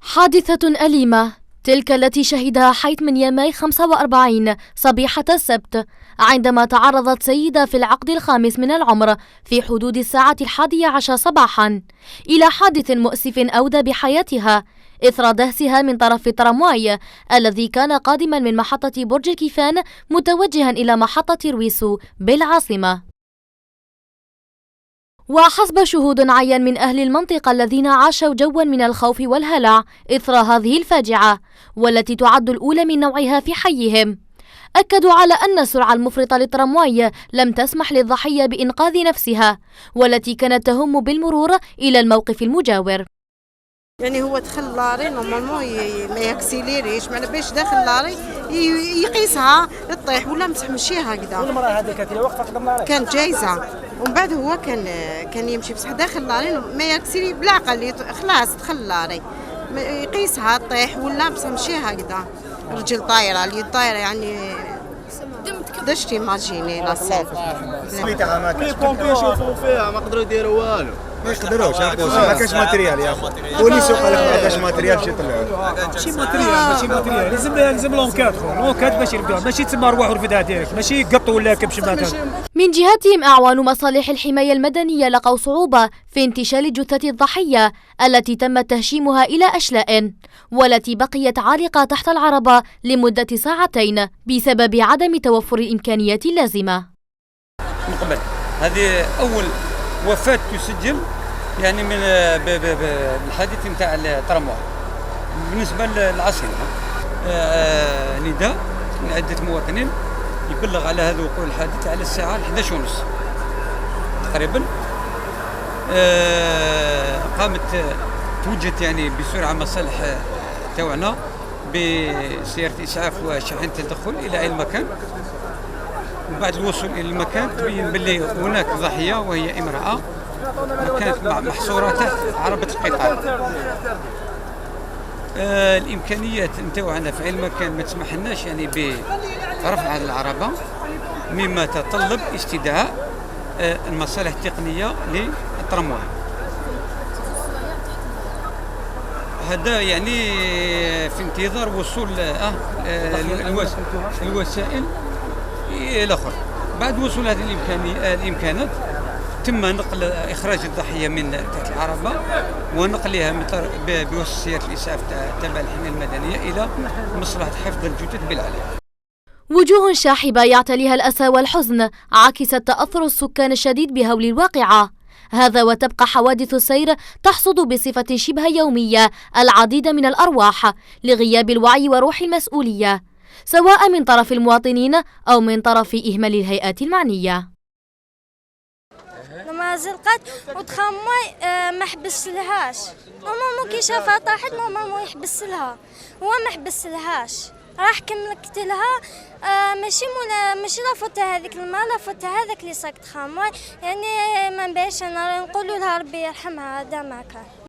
حادثة أليمة تلك التي شهدها حي من يماي 45 صبيحة السبت، عندما تعرضت سيدة في العقد الخامس من العمر في حدود الساعة 11 صباحا إلى حادث مؤسف أودى بحياتها إثر دهسها من طرف الترامواي الذي كان قادما من محطة برج الكيفان متوجها إلى محطة رويسو بالعاصمة. وحسب شهود عيان من أهل المنطقة الذين عاشوا جوا من الخوف والهلع إثر هذه الفاجعة والتي تعد الأولى من نوعها في حيهم، أكدوا على أن السرعة المفرطة للترامواي لم تسمح للضحية بإنقاذ نفسها، والتي كانت تهم بالمرور إلى الموقف المجاور. يعني هو دخل لاري نورمالمون ما يكسيليريش، معنا باش داخل لاري يقيسها تطيح ولا مسح مشيها هكذا. المرأة هذه كانت واقفة قدام لاري، كانت جايزة، ومن بعد هو كان يمشي بصح داخل لاري ما يكسيلي بالعقل، خلاص دخل لاري يقيسها تطيح ولا مسح مشيها هكذا. رجل طايرة اليد طايرة، يعني قداش تيماجيني لا سين. لي بومبي يشوفوا فيها ما قدروا يديروا والو. ما يقدروش، ما كاش ماتريال يا اخو. بوليس قال لك ما كاش ماتريال باش يطلعوا. ماشي ماتريال لازم لونكاد باش يربدوها، ماشي تما روحوا رفدها ديريكت، ماشي يقطوا ولا كبش مثلا. من جهتهم أعوان مصالح الحماية المدنية لقوا صعوبة في انتشال جثة الضحية التي تم تهشيمها إلى أشلاء، والتي بقيت عالقة تحت العربة لمدة ساعتين بسبب عدم توفر الإمكانيات اللازمة. من قبل هذه أول وفاة تسجل يعني من الحادث نتاع الترامواي. بالنسبة للعاصمة نداء من عدة مواطنين يبلغ على هذا وقوع الحادث على الساعة 11:30 تقريبا. قامت توجهت يعني بسرعة مصالح تاعنا بسيارة إسعاف وشاحنة تدخل إلى أي مكان. وبعد الوصول إلى المكان تبين باللي هناك ضحية وهي امرأة كانت محصورة تحت عربة القطار. الإمكانيات نتاعنا في المكان ما تسمحلناش يعني برفع هذه العربة، مما تطلب استدعاء المصالح التقنية للترامواي. هذا يعني في انتظار وصول الوسائل الأخرى. بعد وصول هذه الإمكانات تم نقل إخراج الضحية من تحت العربة ونقلها بوسط سيارة الإسعاف تبع الحماية المدنية إلى مصلحة حفظ الجثث بالعلاج. وجوه شاحبة يعتليها الأسى والحزن عكست تأثر السكان الشديد بهول الواقعة، هذا وتبقى حوادث السير تحصد بصفة شبه يومية العديد من الأرواح لغياب الوعي وروح المسؤولية، سواء من طرف المواطنين أو من طرف إهمال الهيئات المعنية. لما زلقت وتخمي ما حبس لهاش، ماما كي شافها طاحت ماما يحبس لها، هو ما حبس لهاش، راح كملت لها ماشي لافوتها هذيك الماء، لافوتها هذاك اللي ساكت خامي، يعني ما نبيش انا نقولوا لها ربي يرحمها، هذا ما كان.